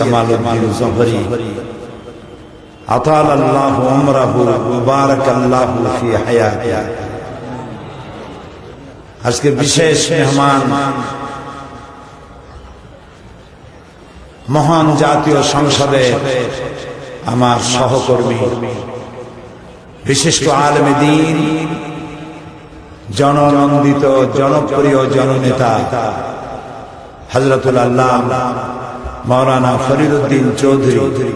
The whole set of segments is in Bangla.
কামালউদ্দিন জফরি আতালাল্লাহু উমরাহু ওয়া বারাকাল্লাহু ফি হায়াতি। আজকে বিশেষ মেহমান মহান জাতীয় সংসদে আমার সহকর্মী বিশিষ্ট আলেমে দ্বীন, জননন্দিত জনপ্রিয় জননেতা হযরতুল আল্লামা মাওলানা ফরিদউদ্দিন চৌধুরী,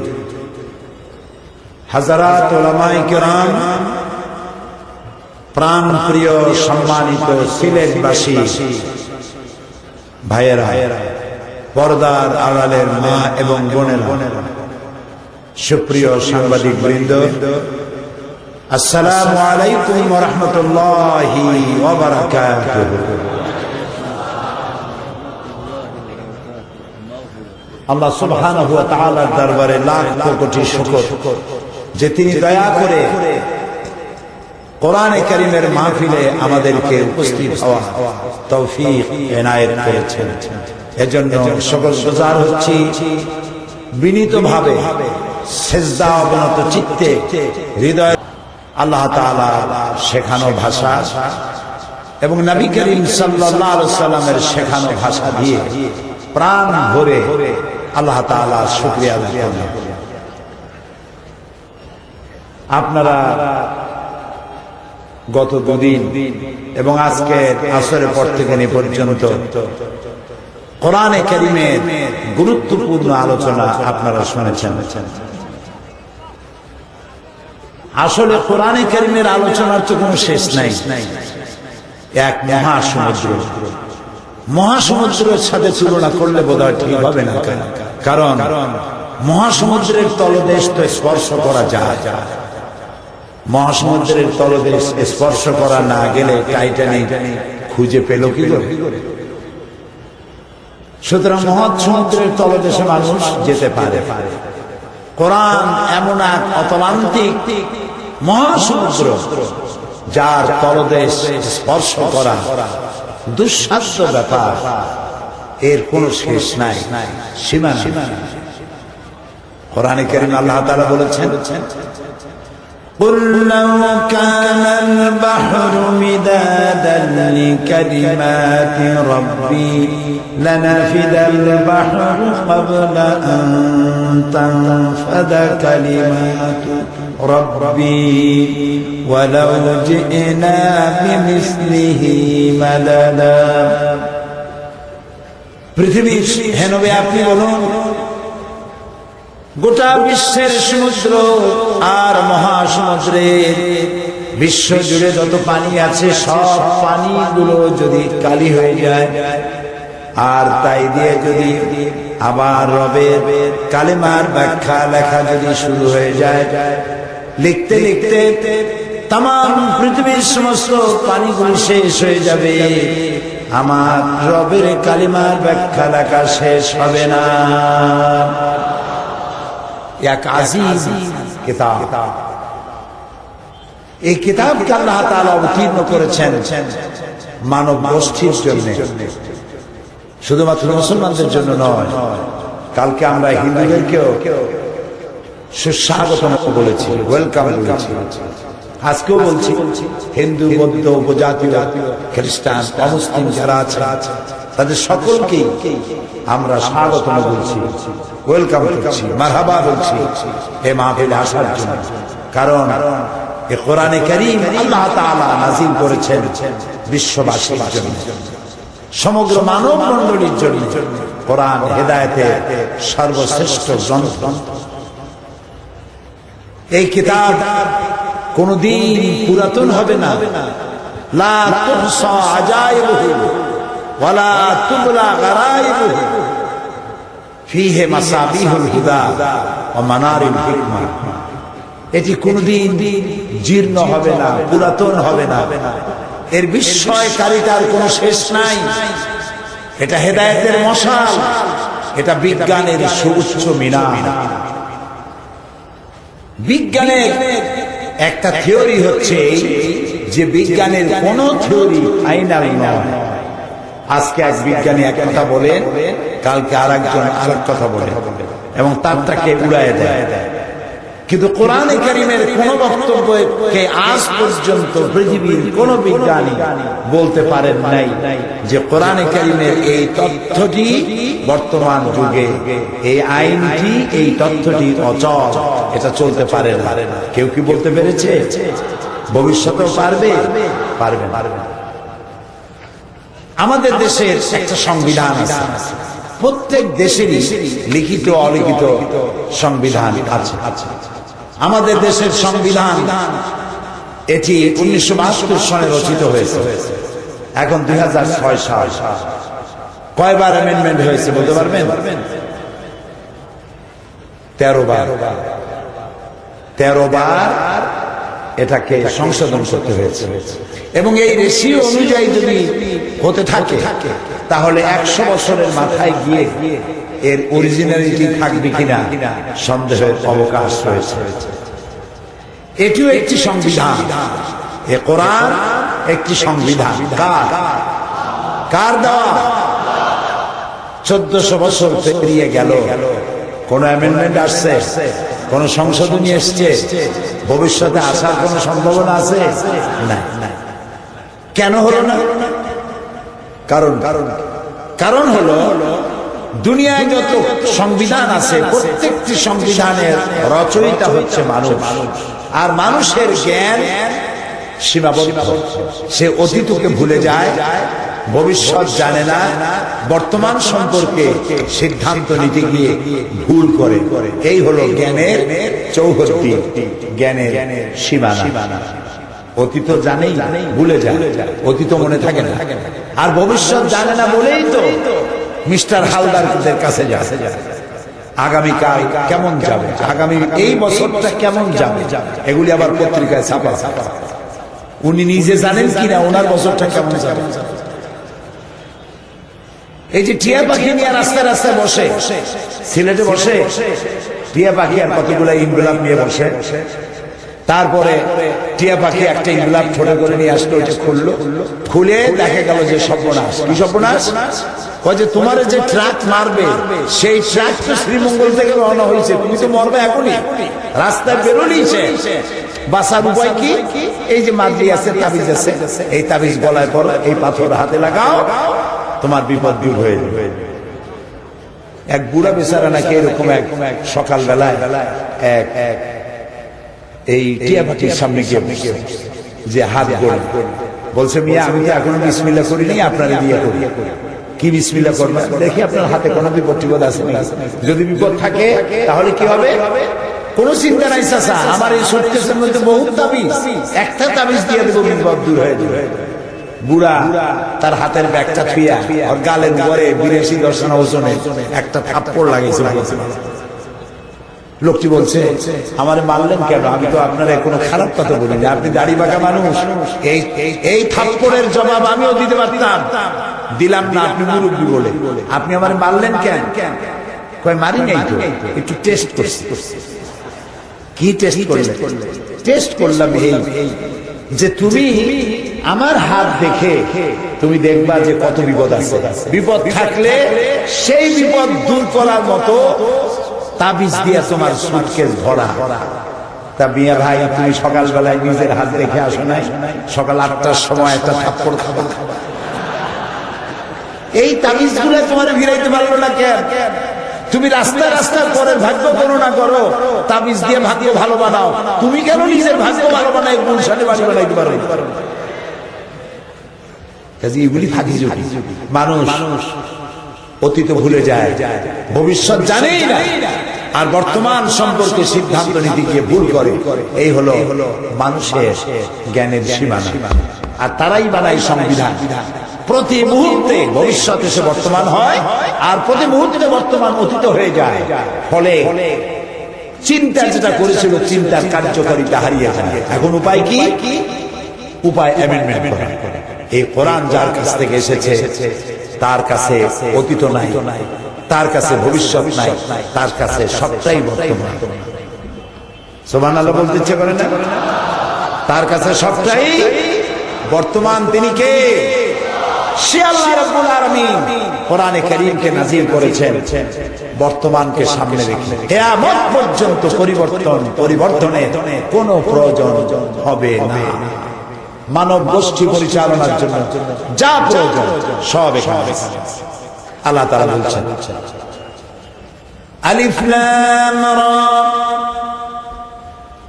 হাজারাত উলামায়ে কেরাম, প্রাণ প্রিয় সম্মানিত সিলেটবাসী ভাইয়েরা, পর্দার আড়ালের মা এবং বোনেরা, সুপ্রিয় সাংবাদিক বৃন্দ, আসসালামু আলাইকুম ওয়া রাহমাতুল্লাহি ওয়া বারাকাতুহু। আল্লাহ সুবহানাহু ওয়া তাআলার দরবারে লাখ কোটি শুকর যে তিনি দয়া করে কোরআনে কারীমের মাহফিলে আমাদেরকে উপস্থিত হওয়া তৌফিক এনায়েত করেছেন। এজন্য সকল গুজার হচ্ছি বিনীতভাবে সিজদা অবনত চিত্তে হৃদয় আল্লাহ তাআলা শেখানো ভাষা এবং নবী করিম সাল্লাল্লাহু আলাইহি ওয়াসাল্লামের শেখানো ভাষা দিয়ে প্রাণ ভরে আল্লাহ তাআলার শুকরিয়া আদায় করুন। আপনারা গত দুদিন এবং আজকে আসরের পর থেকে এ পর্যন্ত কোরআনে কারীমের গুরুত্বপূর্ণ আলোচনা আপনারা শুনেছেন। আসলে কোরআনে কারীমের আলোচনার তো কোনো শেষ নাই। এক মহাসমুদ্রের সাথে তুলনা করলে বোধহয় ঠিক হবে না, কারণ মহাসমুদ্রের তলদেশ তো স্পর্শ করা যায়। মহাসমুদ্রের তলদেশ স্পর্শ করা না গেলে টাইটানিক খুঁজে পেল কি করে? সুতরাং মহাসমুদ্রের তলদেশে মানুষ যেতে পারে। কোরআন এমন এক অতলান্তিক মহাসমুদ্র যার তলদেশ স্পর্শ করা দুঃসাধ্য ব্যাপার, এর কোনো শেষ নাই, সীমানা। কোরআনে কারীমে আল্লাহ তাআলা বলেছেন, قُلْ لَوْ كَانَ الْبَحْرُ مِدَادًا لِكَلِمَاتِ رَبِّي لَنَفِدَ الْبَحْرُ قَبْلَ أَن تَنفَدَ كَلِمَاتُ رَبِّي وَلَوْ جِئْنَا بِمِثْلِهِ مَدَدًا। পৃথিবীর হে নবী আপনি বলুন, গোটা বিশ্বের সমুদ্র আর মহাসমুদ্রের বিশ্ব জুড়ে যত পানি আছে সব পানিগুলো যদি কালি হয়ে যায় আর তাই দিয়ে যদি আবার রবের কালেমার ব্যাখ্যা লেখা যদি শুরু হয়ে যায়, লিখতে লিখতে তামাম পৃথিবীর সমস্ত পানিগুলো শেষ হয়ে যাবে, আমার রবের কালেমার ব্যাখ্যা লেখা শেষ হবে না। এক আজিজ কিতাব, এই কিতাবকে আল্লাহ তাআলা অবতীর্ণ করেছেন মানব গোষ্ঠীর জন্য, শুধুমাত্র মুসলমানদের জন্য নয়। কালকে আমরা হিন্দুদেরকেও সুস্বাগতম বলেছি, ওয়েলকাম বলেছি, আজকেও বলছি হিন্দু, বৌদ্ধ, উপজাতীয়, খ্রিস্টান, অমুসলিম যারা আছে তাদের সকলকেই আমরা স্বাগতম বলছি, ওয়েলকাম করছি, মারহাবা বলছি এই মাহফিলে আসার জন্য। কারণ এই কোরআনে কারীম আল্লাহ তাআলা নাযিল করেছেন বিশ্ববাসীর জন্য, সমগ্র মানব মণ্ডলীর জন্য। কোরআন হেদায়েতের সর্বশ্রেষ্ঠ গ্রন্থ। এই কিতাব কোনদিন পুরাতন হবে না। লা তুহসা আজাইবুহু ওয়ালা তুবলা গারাইবুহু ফীহি মাসাবিহুল হুদা ওয়া মানারিল হিকমা। এটি কোনদিন জীর্ণ হবে না, পুরাতন হবে না। এর বিস্ময়কারিতার কোনো শেষ নাই। এটা হেদায়েতের মশাল, এটা বিজ্ঞানের সুউচ্চ মিনার। বিজ্ঞানের একটা থিওরি হচ্ছে যে বিজ্ঞানের কোন থিওরি ফাইনাল নয়। আজকে এক বিজ্ঞানী এক কথা বলেন, কালকে আরেকজন আরেক কথা বলে। এবং তারটাকে উড়ায় দেয়। কিন্তু কোরআনে কারীমের কোন বক্তব্যকে আজ পর্যন্ত পৃথিবীর কোন বিজ্ঞানী বলতে পারেন নাই যে কোরআনে কারীমের এই তথ্যটি বর্তমান যুগে এই আইনটি এই তথ্যটি অচল, এটা চলতে পারে না। কেউ কি বলতে পেরেছে? ভবিষ্যতেও পারবে? পারবে না। আমাদের দেশের একটা সংবিধান আছে, প্রত্যেক দেশেরই লিখিত অলিখিত সংবিধান আছে। আমাদের দেশের সংবিধান এটি 1972 সনে রচিত হয়েছে, এখন 2006 সাল। কয়বার অ্যামেন্ডমেন্ট হয়েছে বলতে পারবেন? 13 বার। 13 বার এটাকে সংশোধন করতে হয়েছে। এবং এই রেশিও অনুযায়ী যদি হতে থাকে তাহলে 100 বছরের মাথায় গিয়ে এর অরিজিনালিটি থাকবে কিনা সন্দেহের অবকাশ রয়েছে। এটিও একটি সংবিধান, এ কোরআন একটি সংবিধান। কার দেওয়া? 1400 বছর পেরিয়ে গেল, কোন অ্যামেন্ডমেন্ট আসছে? কোন সংশোধনী এসছে? ভবিষ্যতে আসার কোন সম্ভাবনা আছে? না। কেন হলো না? কারণ হলো দুনিয়ায় যত সংবিধান আছে প্রত্যেকটি সংবিধানের রচয়িতা হচ্ছে মানুষ, আর মানুষের জ্ঞান সীমাবদ্ধ। সে অতীতকে ভুলে যায়, ভবিষ্যৎ জানে না, বর্তমান সম্পর্কে সিদ্ধান্ত নিতে গিয়ে ভুল করে। এই হলো জ্ঞানের চৌহদ্দি, জ্ঞানের সীমানা। অতীত জানেই ভুলে যায়, অতীত মনে থাকে না। আর ভবিষ্যৎ জানে না বলেই তো মিস্টার হালদারদের কাছে যায়, আগামীকাল কেমন যাবে, আগামী এই বছরটা কেমন যাবে, এগুলি আবার পত্রিকায় ছাপা। উনি নিজে জানেন কিনা ওনার বছরটা কেমন যাবে। এই যে টিয়া পাখি নিয়ে রাস্তায় রাস্তায় বসে, সিলেটে বসে টিয়া পাখি আর কতগুলো ইনভেলপ নিয়ে বসে, তারপরে টিয়া পাখি একটা ইনভেলপ ঠোঁটে করে নিয়ে আসলো, ওইটা খুলে দেখা গেল যে সর্বনাশ। কি সর্বনাশ? ওই যে তোমার যে ট্রাক মারবে সেই ট্রাক তো শ্রীমঙ্গল থেকে রওনা হয়েছে, তুমি তো মরবে এখনই, রাস্তায় বেরোলিছে। বাঁচার উপায় কি? এই যে মাদলি আছে, তাবিজ আছে, এই তাবিজ গলায় পড়ো, এই পাথর হাতে লাগাও, তোমার বিপদ দূর হয়ে যাবে। এক বুড়া বেচারা নাকি এরকম এক সকালবেলায় এক এই টিয়া পাখির সামনে গিয়ে যে হাত গড়ে বলছে, মিয়া আমি তো এখনো বিসমিল্লাহ করিনি, আপনারা দিয়ে করি। কি বিসমিল্লাহ করবেন? দেখি আপনার হাতে কোনো বিপদ টিপদ আছে নাকি, যদি বিপদ থাকে তাহলে কি হবে? কোন চিন্তা নাই চাচা, আমার এই সুটকেসের মধ্যে বহুত তাবিজ, একটা তাবিজ দিয়ে দেবো, বিপদ দূর হয়ে যাবে। বুড়া তার হাতের ব্যাগটা থুইয়া আর গালের উপরে 82 দর্শনা ওজনে একটা থাপ্পড় লাগাইছিল। লোকটি বলছে, আমারে মারলেন কেন? আমি তো আপনার কোনো খারাপ কথা বলিনি, আপনি দাড়ি বাঁকা মানুষ, এই থাপ্পড়ের জবাব আমিও দিতে পারতাম, দিলাম না, আপনি মুরব্বী বলে। আপনি আমারে মারলেন কেন? কয় মারি নাই তো, একটু টেস্ট করছি। কি টেস্ট করলেন? টেস্ট করলাম এই যে তুমি আমার হাত দেখে তুমি দেখবা যে কত বিপদ আছে, বিপদ থাকলে সেই বিপদ দূর করার মতো তাবিজ দিয়া তোমার সুটকেস ভরা। তা মিয়া ভাই, তুমি সকালবেলায় নিজের হাত দেখে আসো নাই? সকাল 8টার সময় একটা থাপ্পড় খাবা। এই তাবিজ গুলো তোমার ভিড়াইতে পারলো না কেন? তুমি রাস্তা রাস্তার পরের ভাগ্য করো না করো, তাবিজ দিয়ে ভাগ্য ভালো বানাও, তুমি কেন নিজের ভাগ্য ভালো বানাই গুলশানে বাড়ি বানাইতে পারো? এগুলি ফাঁকি ঝুঁকি। মানুষ অতীত ভুলে যায়, ভবিষ্যৎ জানেই না, আর বর্তমান সম্পর্কে সিদ্ধান্ত নিতে গিয়ে ভুল করে। এই হলো মানুষের জ্ঞানের সীমানা। আর তারাই বানায় সংবিধান। প্রতি মুহূর্তে ভবিষ্যৎ এসে বর্তমান হয়, আর প্রতি মুহূর্তে বর্তমান অতীত হয়ে যায়। ফলে চিন্তা যেটা করেছিল, চিন্তার কার্যকারিতা হারিয়ে যায়। এখন উপায় কি? উপায় অ্যামেন্ডমেন্ট করা। এই কোরআন যার কাছ থেকে এসেছে তার কাছে অতীত নাই, তার কাছে ভবিষ্যৎ নাই, তার কাছে সবটাই বর্তমান। সুবহানাল্লাহ বলতে ইচ্ছে করে না? তার কাছে সবটাই বর্তমান। তিনি কে? সে আল্লাহ রাব্বুল আলামিন কোরআনে কারীমকে নাযিল করেছেন বর্তমানকে সামনে রেখে কিয়ামত পর্যন্ত পরিবর্তনের কোনো প্রয়োজন হবে না। মানব গোষ্ঠী পরিচালনার জন্য যা প্রয়োজন সব এখানে আছে। আল্লাহ তাআলা বলছেন আলিফ লাম রা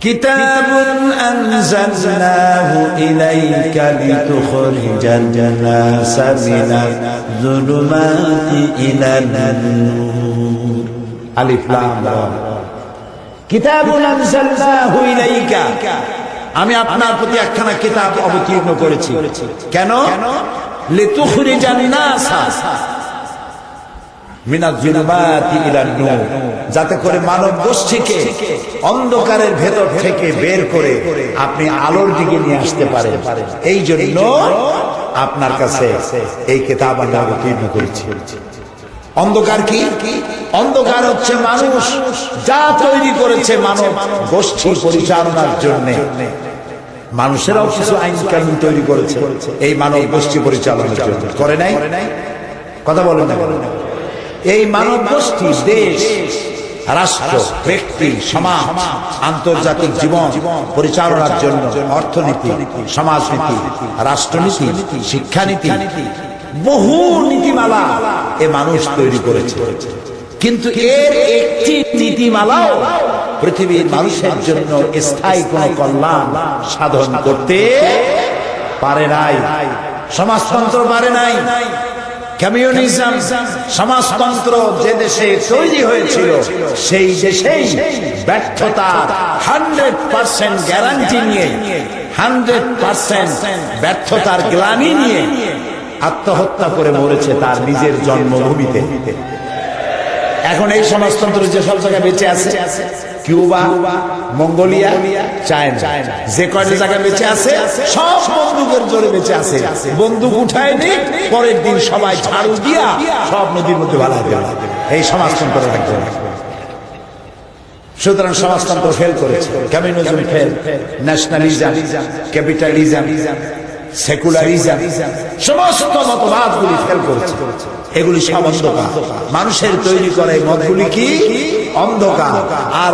কিতাবুন আনজালনাহু ইলাইকা লিতুখরিজান নাসা মিনাজ যুলুমাতি ইলান নূর। আলিফ লাম রা কিতাবুন আনজালনাহু ইলাইকা, আমি আপনার প্রতি একখানা কিতাব অবতীর্ণ করেছি। কেন? লিতুখরিজান নাসা মিনাজ যুলুমাতি ইলান নূর, যাতে করে মানব গোষ্ঠীকে অন্ধকারের ভেতর থেকে বের করে আপনি আলোর দিকে নিয়ে আসতে পারেন। এই জন্য আপনার কাছে এই কিতাব আমি অবতীর্ণ করেছি। অন্ধকার কি? অন্ধকার হচ্ছে মানুষ যা তৈরি করেছে মানব গোষ্ঠী পরিচালনার জন্য। মানুষেরাও কিছু আইন কানুন তৈরি করেছে এই মানব গোষ্ঠী পরিচালনার জন্য, করে নাই? কথা বলেন না। এই মানব গোষ্ঠী দেশ, রাষ্ট্র, ব্যক্তি, সমাজ, আন্তর্জাতিক জীবন পরিচালনার জন্য অর্থনীতি, সমাজনীতি, রাষ্ট্রনীতি, শিক্ষানীতি, বহু নীতিমালা এ মানুষ তৈরি করেছে। কিন্তু এর একটি নীতিমালাও পৃথিবীর মানুষের জন্য স্থায়ী কোন কল্যাণ সাধন করতে পারে নাই। সমাজতন্ত্র পারে নাই। কমিউনিজম সমাজতন্ত্র যে দেশে তৈরি হয়েছিল সেই দেশেই ব্যর্থতা 100% গ্যারান্টি নিয়ে, 100% ব্যর্থতার গ্লানি নিয়ে আত্মহত্যা করে মরেছে তার নিজের জন্মভূমিতে। এখন এই সমাজতন্ত্র যে সব জায়গায় বেঁচে আছে, কিউবা, মঙ্গোলিয়া, চায়না, যে কয়টা জায়গায় বেঁচে আছে সব বন্দুকের জোরে বেঁচে আছে। বন্দুক উঠায়নি, পরের দিন সবাই ঝাড়ু দিয়া সব নদীর মধ্যে ভালা দেবে। এই সমাজতন্ত্র থাকবে। সুতরাং সমাজতন্ত্র ফেল করেছে। Communism fail, nationalism, capitalism, secularism, সমস্ত মতবাদগুলি ফেল করেছে। এগুলি সব অন্ধকার। মানুষের তৈরি করে মতগুলি কি? অন্ধকার। আর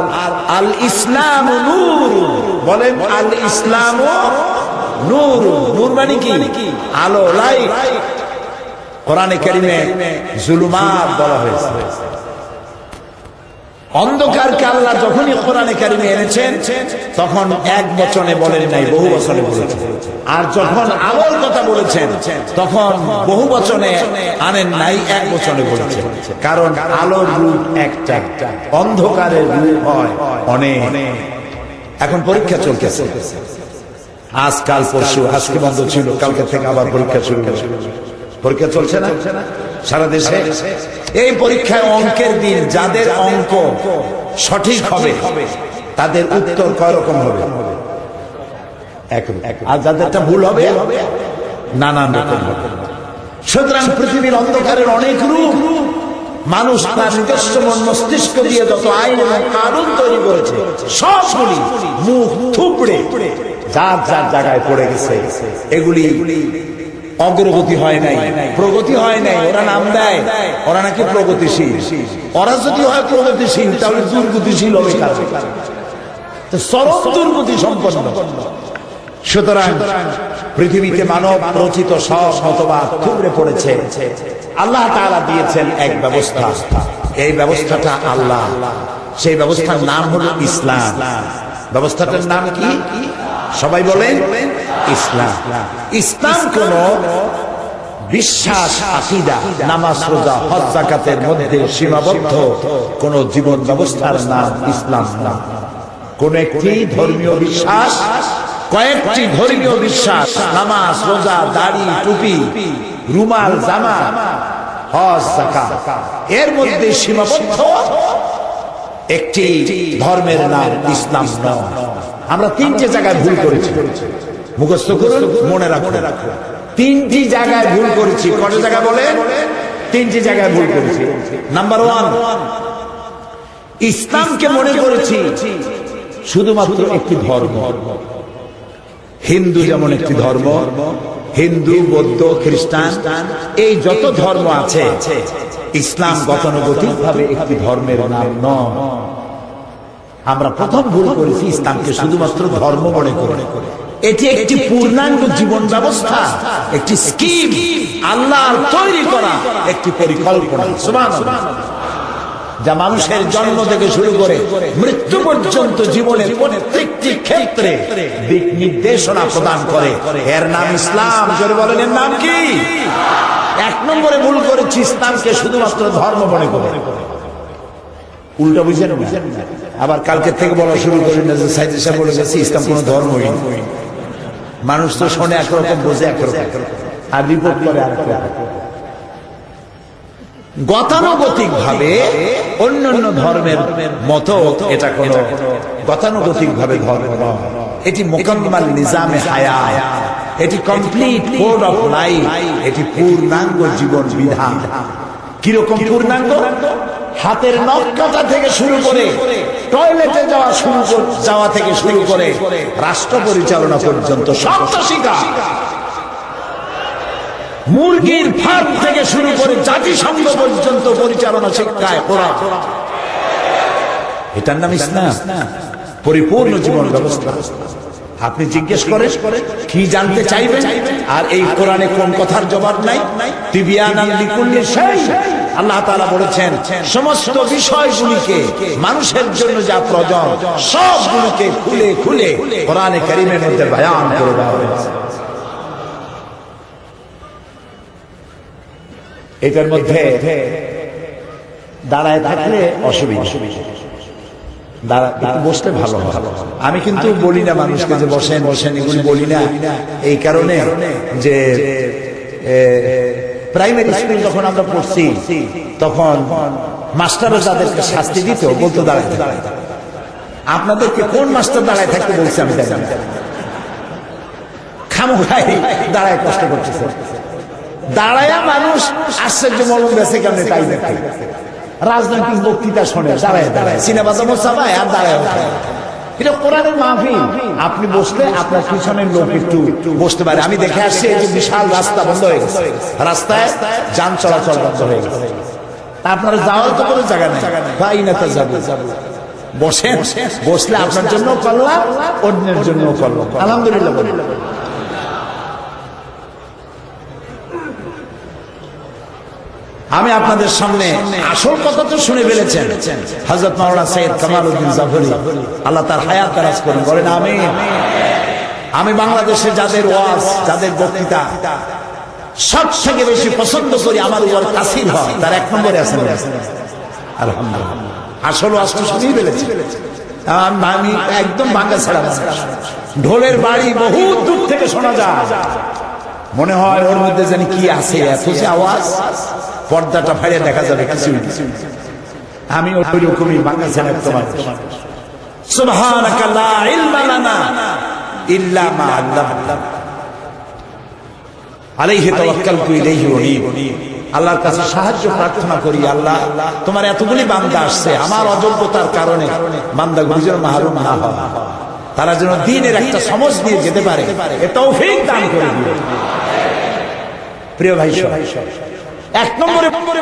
আল ইসলাম নূর, বলেন আল ইসলাম নূর। নূর মানে কি? আলো, লাইট। কোরআনে কারিমে জুলুমাত বলা হয়েছে। অন্ধকারকে আল্লাহ যখনই কোরআনে কারিমে এনেছেন তখন এক বচনে বলেন নাই, বহু বচনে বলেছেন। আর যখন আলোর কথা বলেছেন তখন বহু বচনে আনেন নাই, এক বচনে বলেছেন। কারণ আলোর রূপ একটা, অন্ধকারের রূপ হয় অনেক। এখন পরীক্ষা চলতেছে, আজকাল পরশু, আজকে বন্ধ ছিল, কালকে থেকে আবার পরীক্ষা শুরু হয়েছে। পরীক্ষা চলছে না সারা দেশে? এই পরীক্ষায় অঙ্কের দিন যাদের অঙ্ক সঠিক হবে তাদের উত্তর কয় রকম হবে? আর যাদেরটা ভুল হবে নানান রকম হবে। সুতরাং পৃথিবীর অন্ধকারের অনেক রূপ। মানুষ তার নিজস্ব মন মস্তিষ্ক দিয়ে যত আইন এবং কানুন তৈরি করেছে সবগুলি মুখ থুবড়ে যার যার জায়গায় পড়ে গেছে। এগুলি অগ্রগতি হয় নাই, প্রগতি হয় নাই। ওরা নাম দেয় ওরা নাকি প্রগতিশীল। ওরা যদি হয় প্রগতিশীল তাহলে দুর্গতিশীল হবে, চরম দুর্গতি সম্পন্ন। সুতরাং পৃথিবীতে মানব রচিত সব মতবাদ থুবড়ে পড়েছে। আল্লাহ তাআলা দিয়েছেন এক ব্যবস্থা, এই ব্যবস্থাটা আল্লাহ, সেই ব্যবস্থার নাম হলো ইসলাম। ব্যবস্থাটার নাম কি? সবাই বলেন ইসলাম। ইসলাম কোন বিশ্বাস, আকীদা, নামাজ, রোজা, হজ, যাকাতের মধ্যে সীমাবদ্ধ কোন জীবন ব্যবস্থার নাম ইসলাম না। কোন একটি ধর্মীয় বিশ্বাস, কয়েকটি ধর্মীয় বিশ্বাস, নামাজ, রোজা, দাড়ি, টুপি, রুমাল, জামা, হজ, যাকাত, এর মধ্যে সীমাবদ্ধ একটি ধর্মের নাম ইসলাম নয়। আমরা তিনটে জায়গায় ভুল করেছি, মুখস্থ করুন, মনে রাখুন। তিনটি জায়গায় ভুল করেছি। কত জায়গায় বলেন? তিনটি জায়গায় ভুল করেছি। নাম্বার 1, ইসলামকে মনে করেছি শুধুমাত্র একটি ধর্ম। হিন্দু যেমন একটি ধর্ম, হিন্দু, বৌদ্ধ, খ্রিস্টান, এই যত ধর্ম আছে, ইসলাম গতানুগতিক ভাবে একটি ধর্মের নাম নয়। আমরা প্রথম ভুল করেছি, ইসলামকে শুধুমাত্র ধর্ম মনে করে। এটি একটি পূর্ণাঙ্গ জীবন ব্যবস্থা, একটি স্কিম, আল্লাহ তৈরি করা একটি পরিকল্পনা, সুবহানাল্লাহ, যা মানুষের জন্ম থেকে শুরু করে মৃত্যু পর্যন্ত জীবনের প্রত্যেকটি ক্ষেত্রে দিক নির্দেশনা প্রদান করে। এর নাম ইসলাম। জোরে বলেন, এর নাম কি? এক নম্বরে ভুল করেছি, ইসলামকে শুধুমাত্র ধর্ম মনে করে। উল্টা বুঝেন না। আবার কালকে থেকে বলা শুরু করেন না যে সাইদ সাহেব বলে গেছে ইসলাম কোন ধর্মই। মানুষ তো শোনে একরকম, বোঝে একরকম, আর রিপোর্ট করে আরেকরকম। গতানুগতিক ভাবে অন্যান্য ধর্মের মতো এটা কোন গতানুগতিক ভাবে ধর্ম নয়। এটি মুকাম্মাল নিজামে হায়াত, এটি কমপ্লিট কোড অফ লাইফ, এটি পূর্ণাঙ্গ জীবন বিধান। কিরকম পূর্ণাঙ্গ? হাতের নখ কাটা থেকে শুরু করে, টয়লেটে যাওয়া থেকে শুরু করে, রাষ্ট্র পরিচালনা পর্যন্ত সব শিক্ষা। মুরগির ফার্ম থেকে শুরু করে জাতিসংঘ পর্যন্ত পরিচালনা শিক্ষায় কোরআন। এটার নাম ইসলাম, পরিপূর্ণ জীবন ব্যবস্থা। আপনি জিজ্ঞেস করেন কি জানতে চাইবেন, আর এই কোরআনে কোন কথার জবাব নাই? তিবিয়ানান লিকুল্লি শাই। আল্লাহ তাআলা বলেছেন সমস্ত বিষয়গুলিকে মানুষের জন্য যা প্রয়োজন সবগুলোকে খুলে খুলে কোরআনে কারীমের মধ্যে বয়ান করে দেওয়া হয়েছে। এটার মধ্যে দাঁড়ায় থাকলে অসুবিধা, বসতে ভালো হয়। আমি কিন্তু বলি না মানুষকে যে বসেন বসেন, এগুলি বলি না এই কারণে যে প্রাইমারি স্কুল যখন আমরা পড়ছি তখন মাস্টাররা যাদেরকে শাস্তি দিত বলতো দাঁড়ায়। আপনাদেরকে কোন মাস্টার দাঁড়ায় থাকতে বলছে আমি জানি না, খামোখাই দাঁড়ায় কষ্ট করতেছে। দাঁড়ায়া মানুষ আশ্চর্য মলম বেছে কেমনে তাই দেখে, রাজনৈতিক বক্তৃতা শোনে দাঁড়ায় দাঁড়ায়, সিনেমা চাপায় আর দাঁড়ায়। এটা কোরআনের মাহফিল। আপনি বসলে আপনার পিছনের লোক একটু বসতে পারে। আমি দেখে আসছি এই যে বিশাল রাস্তা বন্ধ হয়ে গেছে, রাস্তায় যান চলাচল বন্ধ হয়ে গেছে। আপনারা যাওয়ার তো কোনো জায়গা নেই, ভাই না তো যাবো। বসেন, বসলে আপনার জন্য করলাম, অন্যের জন্য করলাম, আলহামদুলিল্লাহ। আমি আপনাদের সামনে আসল কথা তো শুনে ফেলেছেন। হযরত মাওলানা সৈয়দ কামালউদ্দিন জাফরি, আল্লাহ তার হায়াত দারাজ করুন, বলেন আমিন। আমি বাংলাদেশে যাদের ওয়াজ, যাদের বক্তৃতা সব থেকে বেশি পছন্দ করি, আমার উপর তাসির হয়, তার এক নম্বরে আছেন আলহামদুলিল্লাহ। আসল ওয়াজ তো শুনেই ফেলেছি। আমি একদম ভাঙ্গা ছাড়া, ঢোলের বাড়ি বহু দূর থেকে শোনা যায়, মনে হয় ওর মধ্যে জানি কি আছে, এত যে আওয়াজ, পর্দাটা ফাড়ে দেখা যাবে কিছুই। আমি ওই রকমই বাংলাদেশের তোমার সুবহানাকা লা ইলমা লানা ইল্লা মা আল্লামতানা আলাইহি তাওয়াক্কালতু ইলাইহি উনীব। আল্লাহর কাছে সাহায্য প্রার্থনা করি, আল্লাহ তোমার এতগুলি বান্দা আসছে, আমার অযোগ্যতার কারণে বান্দাগুলো যেন মাহরুম না হয়, তারা যেন দ্বীনের একটা সমঝ নিয়ে যেতে পারে, এ তৌফিক দান করে দিও। প্রিয় ভাই, এক নম্বরে